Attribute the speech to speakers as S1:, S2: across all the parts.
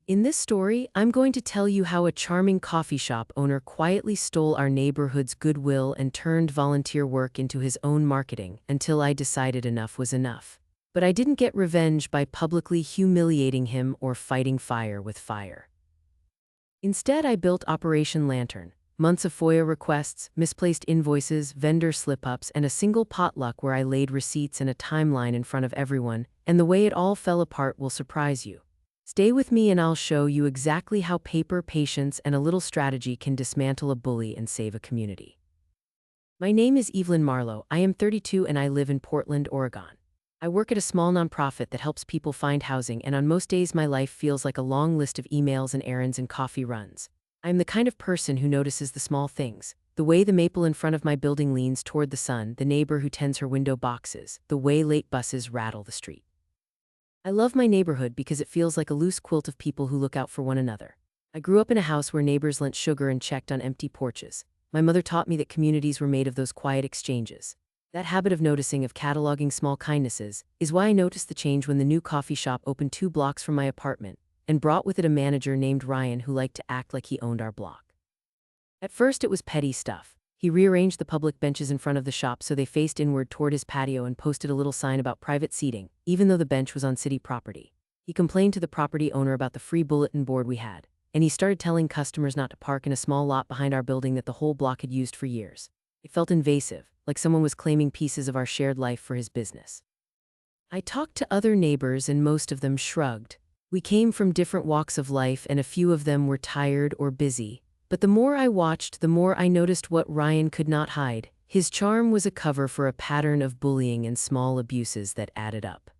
S1: In this story, I'm going to tell you how a charming coffee shop owner quietly stole our neighborhood's goodwill and turned volunteer work into his own marketing until I decided enough was enough. But I didn't get revenge by publicly humiliating him or fighting fire with fire. Instead, I built Operation Lantern. Months of FOIA requests, misplaced invoices, vendor slip-ups, and a single potluck where I laid receipts and a timeline in front of everyone, and the way it all fell apart will surprise you. Stay with me and I'll show you exactly how paper, patience, and a little strategy can dismantle a bully and save a community. My name is Evelyn Marlow. I am 32 and I live in Portland, Oregon. I work at a small nonprofit that helps people find housing, and on most days my life feels like a long list of emails and errands and coffee runs. I'm the kind of person who notices the small things. The way the maple in front of my building leans toward the sun, the neighbor who tends her window boxes, the way late buses rattle the street. I love my neighborhood because it feels like a loose quilt of people who look out for one another. I grew up in a house where neighbors lent sugar and checked on empty porches. My mother taught me that communities were made of those quiet exchanges. That habit of noticing, of cataloging small kindnesses, is why I noticed the change when the new coffee shop opened 2 blocks from my apartment and brought with it a manager named Ryan who liked to act like he owned our block. At first it was petty stuff. He rearranged the public benches in front of the shop so they faced inward toward his patio and posted a little sign about private seating, even though the bench was on city property. He complained to the property owner about the free bulletin board we had, and he started telling customers not to park in a small lot behind our building that the whole block had used for years. It felt invasive, like someone was claiming pieces of our shared life for his business. I talked to other neighbors and most of them shrugged. We came from different walks of life and a few of them were tired or busy. But the more I watched, the more I noticed what Ryan could not hide. His charm was a cover for a pattern of bullying and small abuses that added up.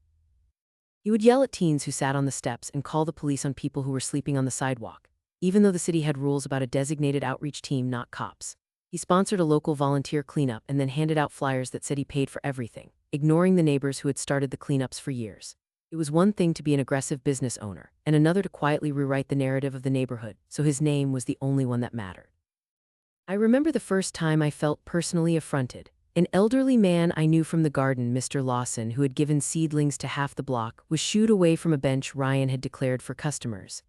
S1: He would yell at teens who sat on the steps and call the police on people who were sleeping on the sidewalk, even though the city had rules about a designated outreach team, not cops. He sponsored a local volunteer cleanup and then handed out flyers that said he paid for everything, ignoring the neighbors who had started the cleanups for years. It was one thing to be an aggressive business owner, and another to quietly rewrite the narrative of the neighborhood, so his name was the only one that mattered. I remember the first time I felt personally affronted. An elderly man I knew from the garden, Mr. Lawson, who had given seedlings to half the block, was shooed away from a bench Ryan had declared for customers.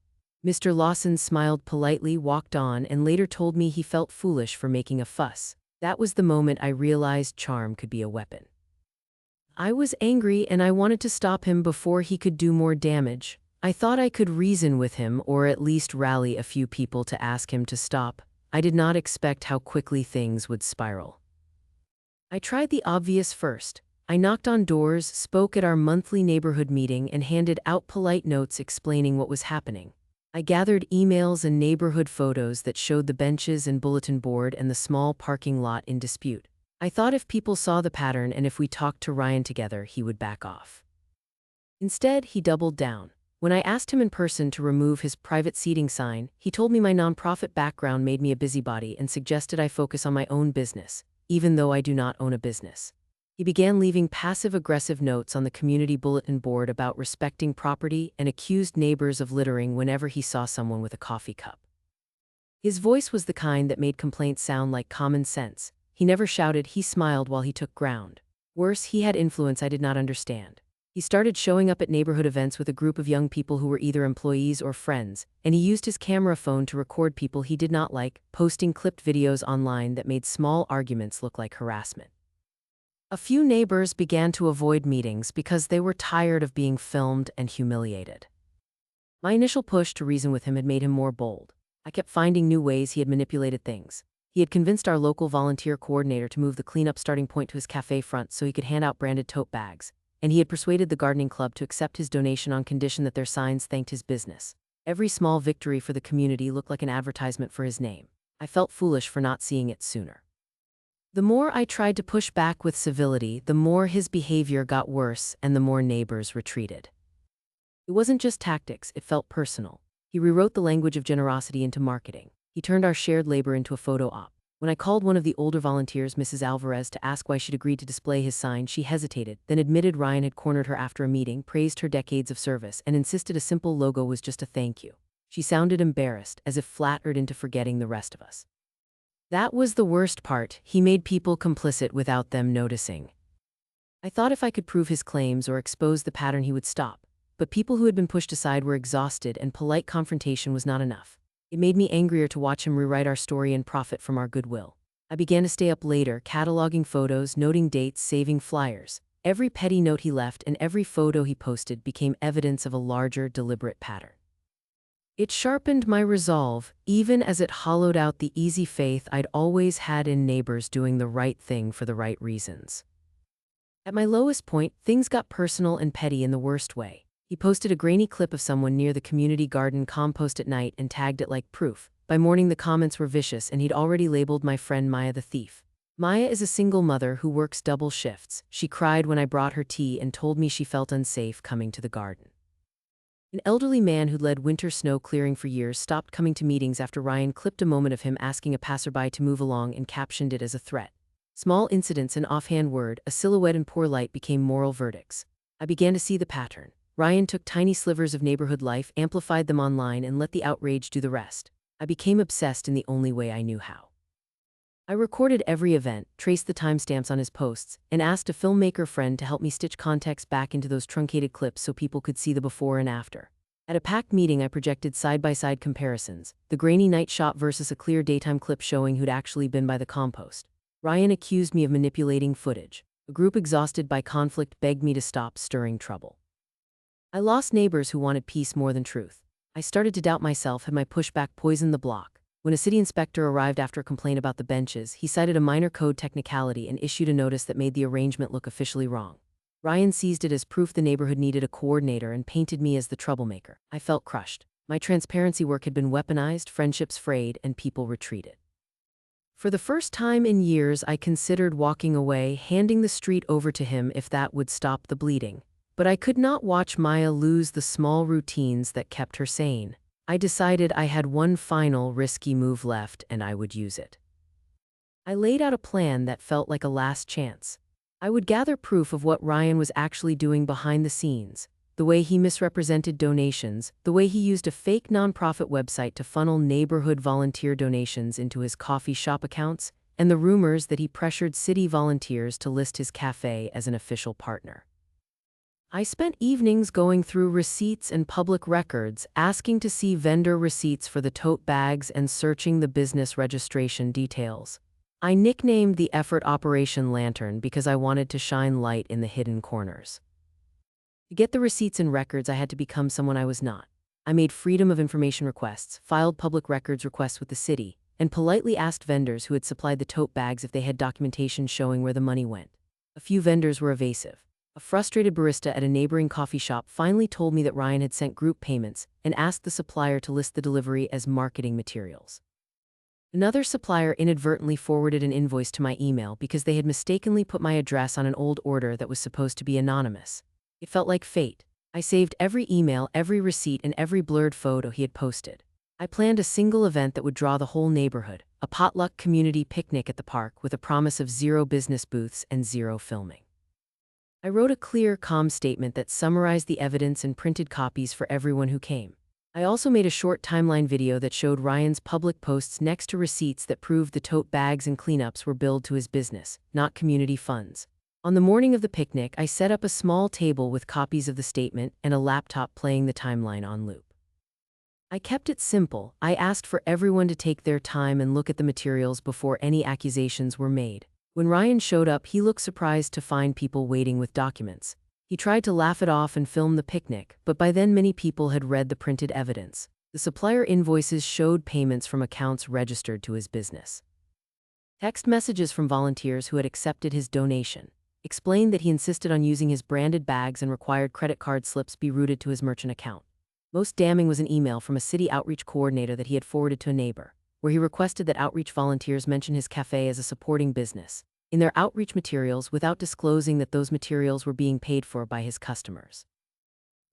S1: Mr. Lawson smiled politely, walked on, and later told me he felt foolish for making a fuss. That was the moment I realized charm could be a weapon. I was angry and I wanted to stop him before he could do more damage. I thought I could reason with him or at least rally a few people to ask him to stop. I did not expect how quickly things would spiral. I tried the obvious first. I knocked on doors, spoke at our monthly neighborhood meeting, and handed out polite notes explaining what was happening. I gathered emails and neighborhood photos that showed the benches and bulletin board and the small parking lot in dispute. I thought if people saw the pattern and if we talked to Ryan together, he would back off. Instead, he doubled down. When I asked him in person to remove his private seating sign, he told me my nonprofit background made me a busybody and suggested I focus on my own business, even though I do not own a business. He began leaving passive-aggressive notes on the community bulletin board about respecting property and accused neighbors of littering whenever he saw someone with a coffee cup. His voice was the kind that made complaints sound like common sense. He never shouted, he smiled while he took ground. Worse, he had influence I did not understand. He started showing up at neighborhood events with a group of young people who were either employees or friends, and he used his camera phone to record people he did not like, posting clipped videos online that made small arguments look like harassment. A few neighbors began to avoid meetings because they were tired of being filmed and humiliated. My initial push to reason with him had made him more bold. I kept finding new ways he had manipulated things. He had convinced our local volunteer coordinator to move the cleanup starting point to his cafe front so he could hand out branded tote bags, and he had persuaded the gardening club to accept his donation on condition that their signs thanked his business. Every small victory for the community looked like an advertisement for his name. I felt foolish for not seeing it sooner. The more I tried to push back with civility, the more his behavior got worse and the more neighbors retreated. It wasn't just tactics, it felt personal. He rewrote the language of generosity into marketing. He turned our shared labor into a photo op. When I called one of the older volunteers, Mrs. Alvarez, to ask why she'd agreed to display his sign, she hesitated, then admitted Ryan had cornered her after a meeting, praised her decades of service, and insisted a simple logo was just a thank you. She sounded embarrassed, as if flattered into forgetting the rest of us. That was the worst part. He made people complicit without them noticing. I thought if I could prove his claims or expose the pattern, he would stop. but people who had been pushed aside were exhausted and polite confrontation was not enough. It made me angrier to watch him rewrite our story and profit from our goodwill. I began to stay up later, cataloging photos, noting dates, saving flyers. Every petty note he left and every photo he posted became evidence of a larger, deliberate pattern. It sharpened my resolve, even as it hollowed out the easy faith I'd always had in neighbors doing the right thing for the right reasons. At my lowest point, things got personal and petty in the worst way. He posted a grainy clip of someone near the community garden compost at night and tagged it like proof. By morning the comments were vicious and he'd already labeled my friend Maya the thief. Maya is a single mother who works double shifts. She cried when I brought her tea and told me she felt unsafe coming to the garden. An elderly man who'd led winter snow clearing for years stopped coming to meetings after Ryan clipped a moment of him asking a passerby to move along and captioned it as a threat. Small incidents, an offhand word, a silhouette in poor light became moral verdicts. I began to see the pattern. Ryan took tiny slivers of neighborhood life, amplified them online, and let the outrage do the rest. I became obsessed in the only way I knew how. I recorded every event, traced the timestamps on his posts, and asked a filmmaker friend to help me stitch context back into those truncated clips so people could see the before and after. At a packed meeting, I projected side-by-side comparisons, the grainy night shot versus a clear daytime clip showing who'd actually been by the compost. Ryan accused me of manipulating footage. A group exhausted by conflict begged me to stop stirring trouble. I lost neighbors who wanted peace more than truth. I started to doubt myself. Had my pushback poisoned the block? When a city inspector arrived after a complaint about the benches, he cited a minor code technicality and issued a notice that made the arrangement look officially wrong. Ryan seized it as proof the neighborhood needed a coordinator and painted me as the troublemaker. I felt crushed. My transparency work had been weaponized, friendships frayed, and people retreated. For the first time in years, I considered walking away, handing the street over to him if that would stop the bleeding. But I could not watch Maya lose the small routines that kept her sane. I decided I had one final risky move left and I would use it. I laid out a plan that felt like a last chance. I would gather proof of what Ryan was actually doing behind the scenes, the way he misrepresented donations, the way he used a fake nonprofit website to funnel neighborhood volunteer donations into his coffee shop accounts, and the rumors that he pressured city volunteers to list his cafe as an official partner. I spent evenings going through receipts and public records, asking to see vendor receipts for the tote bags and searching the business registration details. I nicknamed the effort Operation Lantern because I wanted to shine light in the hidden corners. To get the receipts and records, I had to become someone I was not. I made Freedom of Information requests, filed public records requests with the city, and politely asked vendors who had supplied the tote bags if they had documentation showing where the money went. A few vendors were evasive. A frustrated barista at a neighboring coffee shop finally told me that Ryan had sent group payments and asked the supplier to list the delivery as marketing materials. Another supplier inadvertently forwarded an invoice to my email because they had mistakenly put my address on an old order that was supposed to be anonymous. It felt like fate. I saved every email, every receipt, and every blurred photo he had posted. I planned a single event that would draw the whole neighborhood, a potluck community picnic at the park with a promise of 0 business booths and 0 filming. I wrote a clear, calm statement that summarized the evidence and printed copies for everyone who came. I also made a short timeline video that showed Ryan's public posts next to receipts that proved the tote bags and cleanups were billed to his business, not community funds. On the morning of the picnic, I set up a small table with copies of the statement and a laptop playing the timeline on loop. I kept it simple. I asked for everyone to take their time and look at the materials before any accusations were made. When Ryan showed up, he looked surprised to find people waiting with documents. He tried to laugh it off and film the picnic, but by then many people had read the printed evidence. The supplier invoices showed payments from accounts registered to his business. Text messages from volunteers who had accepted his donation explained that he insisted on using his branded bags and required credit card slips be routed to his merchant account. Most damning was an email from a city outreach coordinator that he had forwarded to a neighbor, where he requested that outreach volunteers mention his cafe as a supporting business in their outreach materials without disclosing that those materials were being paid for by his customers.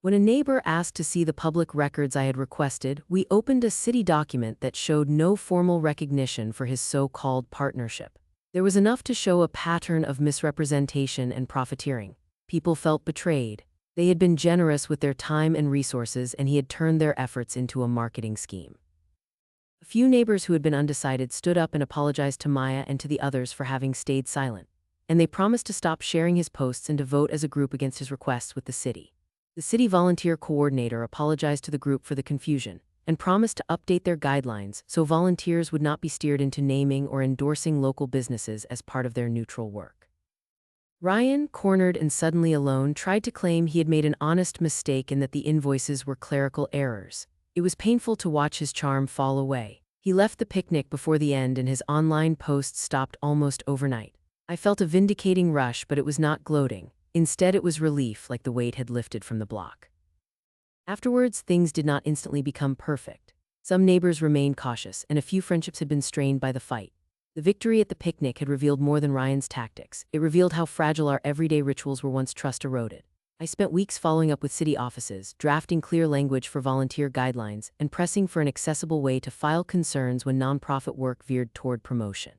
S1: When a neighbor asked to see the public records I had requested, we opened a city document that showed no formal recognition for his so-called partnership. There was enough to show a pattern of misrepresentation and profiteering. People felt betrayed. They had been generous with their time and resources, and he had turned their efforts into a marketing scheme. A few neighbors who had been undecided stood up and apologized to Maya and to the others for having stayed silent, and they promised to stop sharing his posts and to vote as a group against his requests with the city. The city volunteer coordinator apologized to the group for the confusion and promised to update their guidelines so volunteers would not be steered into naming or endorsing local businesses as part of their neutral work. Ryan, cornered and suddenly alone, tried to claim he had made an honest mistake and that the invoices were clerical errors. It was painful to watch his charm fall away. He left the picnic before the end and his online posts stopped almost overnight. I felt a vindicating rush, but it was not gloating. Instead, it was relief, like the weight had lifted from the block. Afterwards, things did not instantly become perfect. Some neighbors remained cautious, and a few friendships had been strained by the fight. The victory at the picnic had revealed more than Ryan's tactics. It revealed how fragile our everyday rituals were once trust eroded. I spent weeks following up with city offices, drafting clear language for volunteer guidelines, and pressing for an accessible way to file concerns when nonprofit work veered toward promotion.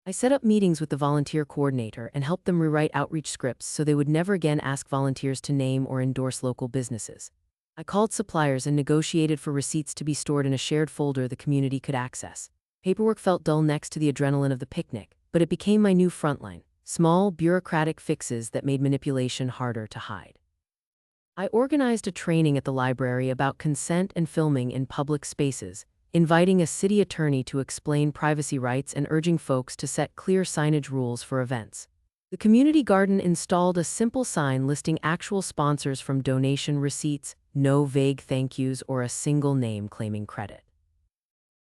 S1: I set up meetings with the volunteer coordinator and helped them rewrite outreach scripts so they would never again ask volunteers to name or endorse local businesses. I called suppliers and negotiated for receipts to be stored in a shared folder the community could access. Paperwork felt dull next to the adrenaline of the picnic, but it became my new frontline, small, bureaucratic fixes that made manipulation harder to hide. I organized a training at the library about consent and filming in public spaces, inviting a city attorney to explain privacy rights and urging folks to set clear signage rules for events. The community garden installed a simple sign listing actual sponsors from donation receipts, no vague thank yous or a single name claiming credit.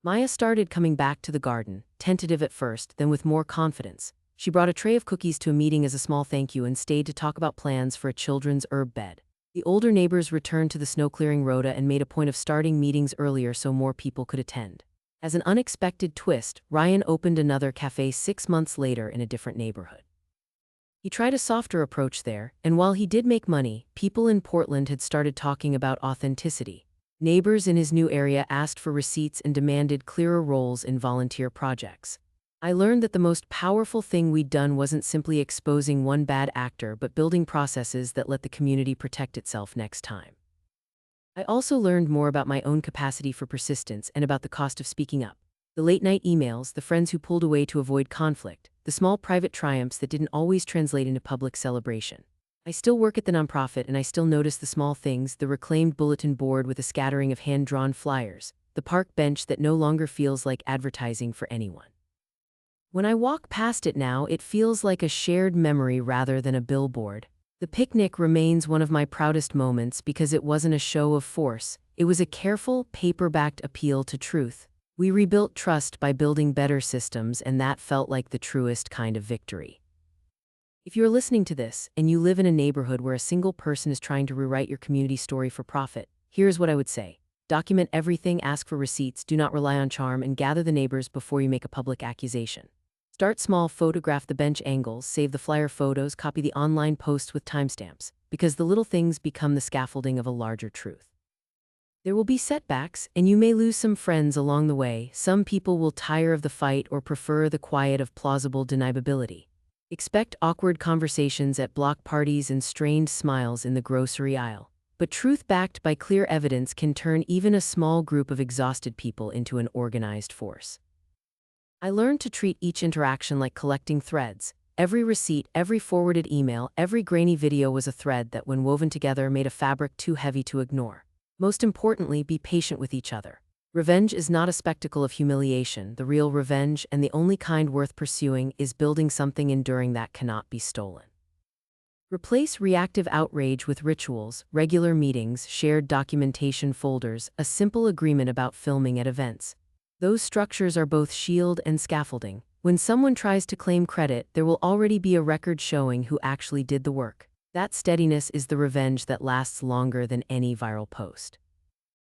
S1: Maya started coming back to the garden, tentative at first, then with more confidence. She brought a tray of cookies to a meeting as a small thank you and stayed to talk about plans for a children's herb bed. The older neighbors returned to the snow-clearing rota and made a point of starting meetings earlier so more people could attend. As an unexpected twist, Ryan opened another cafe 6 months later in a different neighborhood. He tried a softer approach there, and while he did make money, people in Portland had started talking about authenticity. Neighbors in his new area asked for receipts and demanded clearer roles in volunteer projects. I learned that the most powerful thing we'd done wasn't simply exposing one bad actor, but building processes that let the community protect itself next time. I also learned more about my own capacity for persistence and about the cost of speaking up. The late-night emails, the friends who pulled away to avoid conflict, the small private triumphs that didn't always translate into public celebration. I still work at the nonprofit and I still notice the small things, the reclaimed bulletin board with a scattering of hand-drawn flyers, the park bench that no longer feels like advertising for anyone. When I walk past it now, it feels like a shared memory rather than a billboard. The picnic remains one of my proudest moments because it wasn't a show of force, it was a careful, paper-backed appeal to truth. We rebuilt trust by building better systems, and that felt like the truest kind of victory. If you're listening to this, and you live in a neighborhood where a single person is trying to rewrite your community story for profit, here's what I would say. Document everything, ask for receipts, do not rely on charm, and gather the neighbors before you make a public accusation. Start small, photograph the bench angles, save the flyer photos, copy the online posts with timestamps, because the little things become the scaffolding of a larger truth. There will be setbacks, and you may lose some friends along the way. Some people will tire of the fight or prefer the quiet of plausible deniability. Expect awkward conversations at block parties and strained smiles in the grocery aisle. But truth backed by clear evidence can turn even a small group of exhausted people into an organized force. I learned to treat each interaction like collecting threads. Every receipt, every forwarded email, every grainy video was a thread that, when woven together, made a fabric too heavy to ignore. Most importantly, be patient with each other. Revenge is not a spectacle of humiliation. The real revenge, and the only kind worth pursuing, is building something enduring that cannot be stolen. Replace reactive outrage with rituals, regular meetings, shared documentation folders, a simple agreement about filming at events. Those structures are both shield and scaffolding. When someone tries to claim credit, there will already be a record showing who actually did the work. That steadiness is the revenge that lasts longer than any viral post.